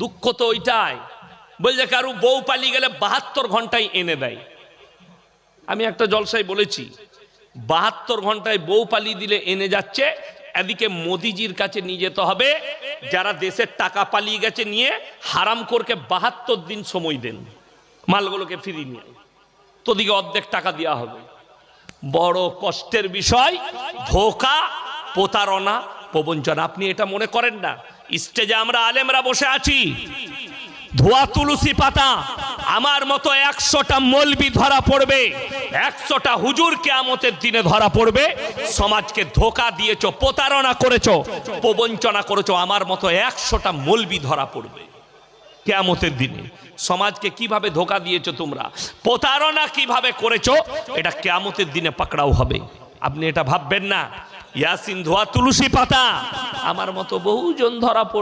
দুঃখ তো ওইটাই, বলছে কারু বউ পালিয়ে গেলে 72 ঘন্টায় এনে দেয়। আমি একটা জলসায় বলেছি 72 ঘন্টায় বউ পালিয়ে দিলে এনে যাচ্ছে। এদিকে মোদিজির কাছে নিয়ে যেতে হবে, যারা দেশের টাকা পালিয়ে গেছে নিয়ে হারাম করকে 72 দিন সময় দেন, মালগুলোকে ফিরিয়ে নিয়ে তোদিকে অর্ধেক টাকা দেওয়া হবে। বড় কষ্টের বিষয়, ধোঁকা, প্রতারণা, প্রবঞ্চনা। আপনি এটা মনে করেন না স্টেজে আমরা আলেমরা বসে আছি, ধোয়া তুলসী পাতা আমার মতো 100টা মৌলবি ধরা পড়বে, 100টা হুজুর কিয়ামতের দিনে ধরা পড়বে। সমাজকে ধোঁকা দিয়েছো, প্রতারণা করেছো, প্রবঞ্চনা করেছো, আমার মতো 100টা মৌলবি ধরা পড়বে কিয়ামতের দিনে। সমাজকে কিভাবে ধোঁকা দিয়েছো তোমরা, প্রতারণা কিভাবে করেছো, এটা কিয়ামতের দিনে পাকড়াও হবে। আপনি এটা ভাববেন না। ইয়াসিন ধোয়া তুলসী পাতা আমার মতো বহুজন ধরা পড়বে।